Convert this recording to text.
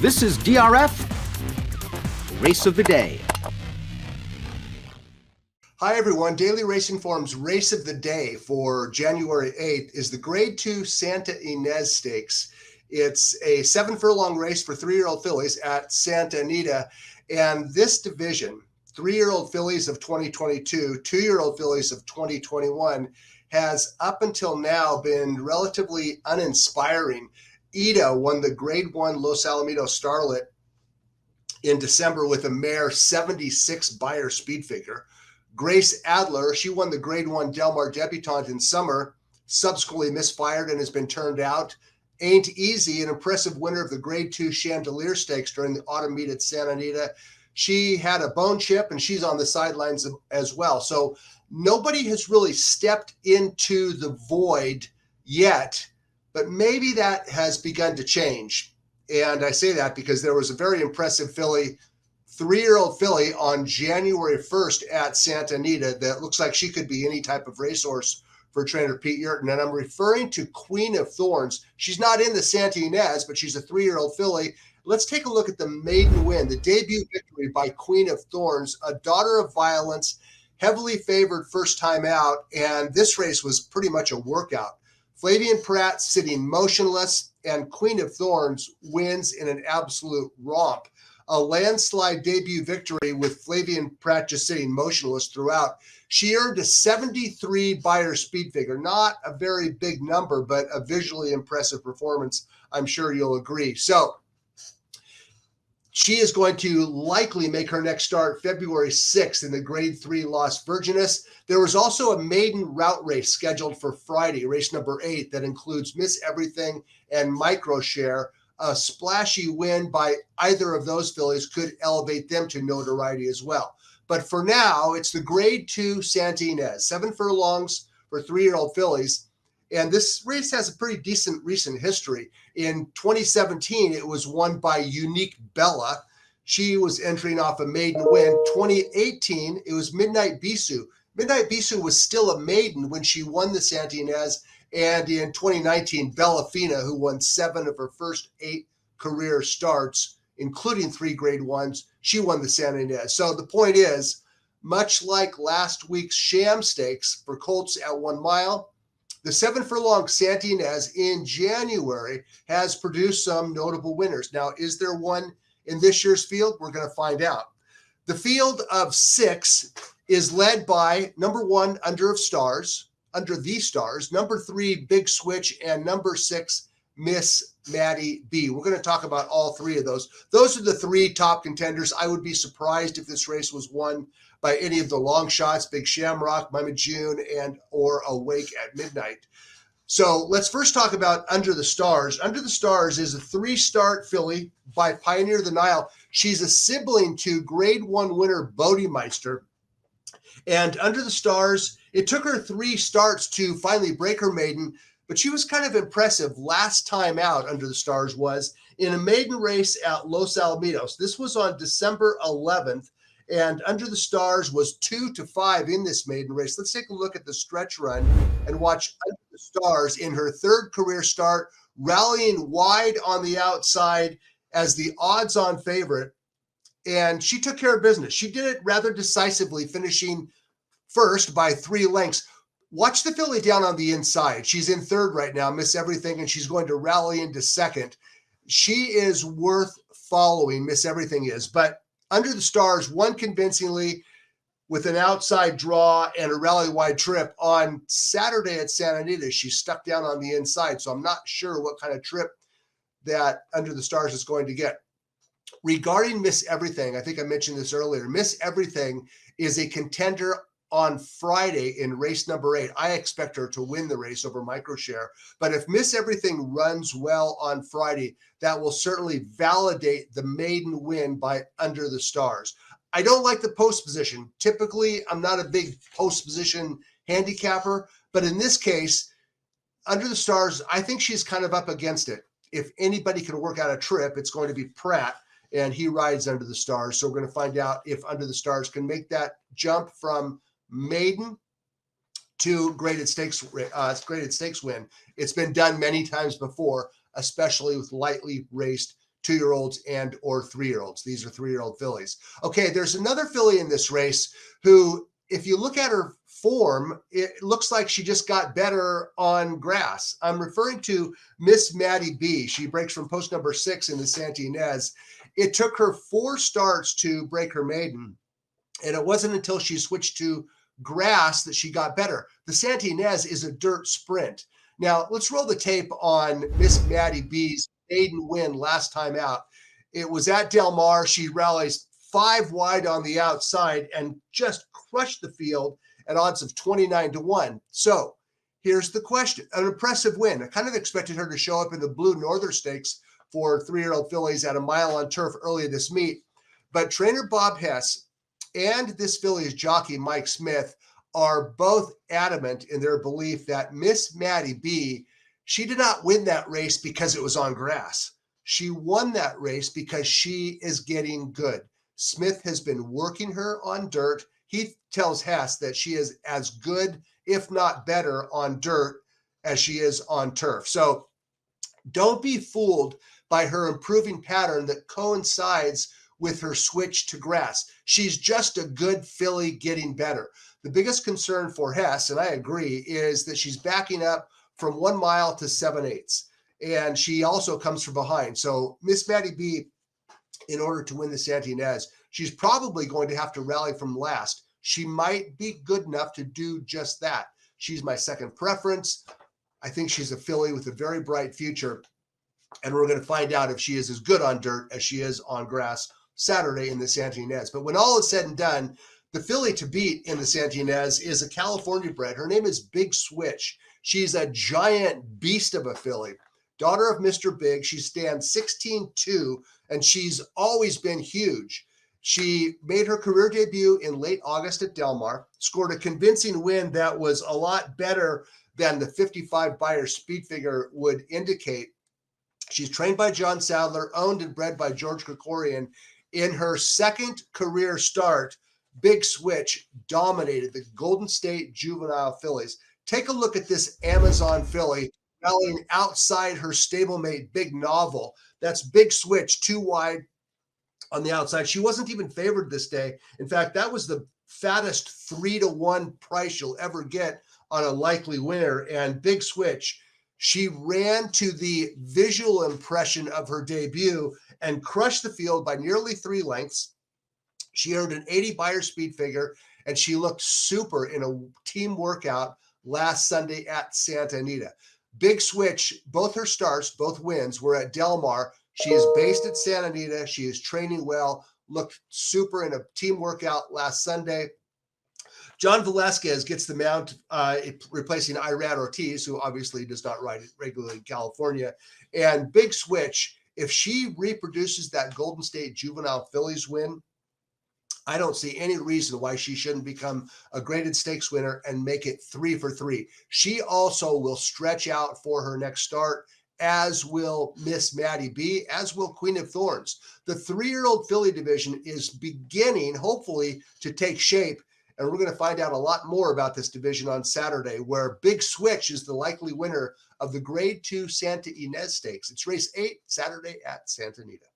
This is DRF Race of the Day. Hi everyone, Daily Racing Form's Race of the Day for January 8th is the Grade 2 Santa Ynez Stakes. It's a 7-furlong race for 3-year-old fillies at Santa Anita, and this division, 3-year-old fillies of 2022, 2-year-old fillies of 2021, has up until now been relatively uninspiring. Anita won the Grade 1 Los Alamitos Starlet in December with a mare 76 Beyer speed figure. Grace Adler, she won the Grade 1 Del Mar Debutante in summer, subsequently misfired and has been turned out. Ain't Easy, an impressive winner of the Grade 2 Chandelier Stakes during the autumn meet at Santa Anita. She had a bone chip and she's on the sidelines as well. So nobody has really stepped into the void yet, but maybe that has begun to change. And I say that because there was a very impressive filly, 3-year-old filly on January 1st at Santa Anita that looks like she could be any type of racehorse for trainer Pete Yurton. And I'm referring to Queen of Thorns. She's not in the Santa Ynez, but she's a 3-year-old filly. Let's take a look at the maiden win, the debut victory by Queen of Thorns, a daughter of violence, heavily favored first time out. And this race was pretty much a workout. Flavien Prat sitting motionless, and Queen of Thorns wins in an absolute romp. A landslide debut victory with Flavien Prat just sitting motionless throughout. She earned a 73 Beyer speed figure. Not a very big number, but a visually impressive performance. I'm sure you'll agree. So she is going to likely make her next start February 6th in the Grade 3 Las Virgenes. There was also a maiden route race scheduled for Friday, race number 8, that includes Miss Everything and Micro Share. A splashy win by either of those fillies could elevate them to notoriety as well. But for now, it's the Grade 2 Santa Ynez, 7 furlongs for 3-year-old fillies. And this race has a pretty decent recent history. In 2017, it was won by Unique Bella. She was entering off a maiden win. 2018, it was Midnight Bisou. Midnight Bisou was still a maiden when she won the Santa Ynez. And in 2019, Bellafina, who won 7 of her first 8 career starts, including 3 Grade 1s, she won the Santa Ynez. So the point is, much like last week's Sham Stakes for Colts at 1 mile, the 7-furlong Santa Ynez in January has produced some notable winners. Now, is there one in this year's field? We're going to find out. The field of 6 is led by number 1, Under the Stars, number 3, Big Switch, and number 6, Miss Maddie B. We're going to talk about all 3 of those. Those are the 3 top contenders. I would be surprised if this race was won by any of the long shots, Big Shamrock, Mama June, and or Awake at Midnight. So let's first talk about Under the Stars. Under the Stars is a 3-start filly by Pioneer of the Nile. She's a sibling to Grade 1 winner Bodemeister. And Under the Stars, it took her 3 starts to finally break her maiden, but she was kind of impressive last time out. Under the Stars was in a maiden race at Los Alamitos. This was on December 11th, and Under the Stars was 2-5 in this maiden race. Let's take a look at the stretch run and watch Under the Stars in her 3rd career start, rallying wide on the outside as the odds-on favorite. And she took care of business. She did it rather decisively, finishing first by 3 lengths. Watch the filly down on the inside. She's in 3rd right now, Miss Everything, and she's going to rally into 2nd. She is worth following, Miss Everything is. But Under the Stars won convincingly with an outside draw and a rally wide trip on Saturday at Santa Anita. She stuck down on the inside, so I'm not sure what kind of trip that Under the Stars is going to get. Regarding Miss Everything, I think I mentioned this earlier. Miss Everything is a contender on Friday in race number 8. I expect her to win the race over Microshare. But if Miss Everything runs well on Friday, that will certainly validate the maiden win by Under the Stars. I don't like the post position. Typically, I'm not a big post position handicapper, but in this case, Under the Stars, I think she's kind of up against it. If anybody can work out a trip, it's going to be Pratt, and he rides Under the Stars. So we're going to find out if Under the Stars can make that jump from maiden to graded stakes win. It's been done many times before, especially with lightly raced 2-year-olds and or 3-year-olds. These are 3-year-old fillies. Okay, there's another filly in this race who, if you look at her form, it looks like she just got better on grass. I'm referring to Miss Maddie B. She breaks from post number 6 in the Santa Ynez. It took her 4 starts to break her maiden, and it wasn't until she switched to grass that she got better. The Santa Ynez is a dirt sprint. Now, let's roll the tape on Miss Maddie B's maiden win last time out. It was at Del Mar. She rallies 5 wide on the outside and just crushed the field at odds of 29-1. So here's the question. An impressive win. I kind of expected her to show up in the Blue Northern Stakes for 3-year-old fillies at a mile on turf early this meet. But trainer Bob Hess and this filly's jockey, Mike Smith, are both adamant in their belief that Miss Maddie B, she did not win that race because it was on grass. She won that race because she is getting good. Smith has been working her on dirt. He tells Hess that she is as good, if not better, on dirt as she is on turf. So don't be fooled by her improving pattern that coincides with her switch to grass. She's just a good filly getting better. The biggest concern for Hess, and I agree, is that she's backing up from 1 mile to 7/8. And she also comes from behind. So Miss Maddie B, in order to win the Santa Ynez, she's probably going to have to rally from last. She might be good enough to do just that. She's my second preference. I think she's a filly with a very bright future. And we're going to find out if she is as good on dirt as she is on grass Saturday in the Santa Ynez. But when all is said and done, the filly to beat in the Santa Ynez is a California bred. Her name is Big Switch. She's a giant beast of a filly. Daughter of Mr. Big. She stands 16-2, and she's always been huge. She made her career debut in late August at Del Mar, scored a convincing win that was a lot better than the 55 Beyer speed figure would indicate. She's trained by John Sadler, owned and bred by George Krikorian. In her second career start, Big Switch dominated the Golden State juvenile fillies. Take a look at this Amazon filly rallying outside her stablemate Big Novel. That's Big Switch, 2 wide on the outside. She wasn't even favored this day. In fact, that was the fattest 3-1 price you'll ever get on a likely winner. And Big Switch, she ran to the visual impression of her debut and crushed the field by nearly 3 lengths. She earned an 80 Beyer speed figure, and she looked super in a team workout last Sunday at Santa Anita. Big Switch, both her starts, both wins were at Del Mar. She is based at Santa Anita. She is training well, looked super in a team workout last Sunday. John Velasquez gets the mount, replacing Irad Ortiz, who obviously does not ride regularly in California. And Big Switch, if she reproduces that Golden State juvenile fillies win, I don't see any reason why she shouldn't become a graded stakes winner and make it 3 for 3. She also will stretch out for her next start, as will Miss Maddie B, as will Queen of Thorns. The 3-year-old filly division is beginning, hopefully, to take shape. And we're going to find out a lot more about this division on Saturday, where Big Switch is the likely winner of the Grade 2 Santa Ynez Stakes. It's race 8, Saturday at Santa Anita.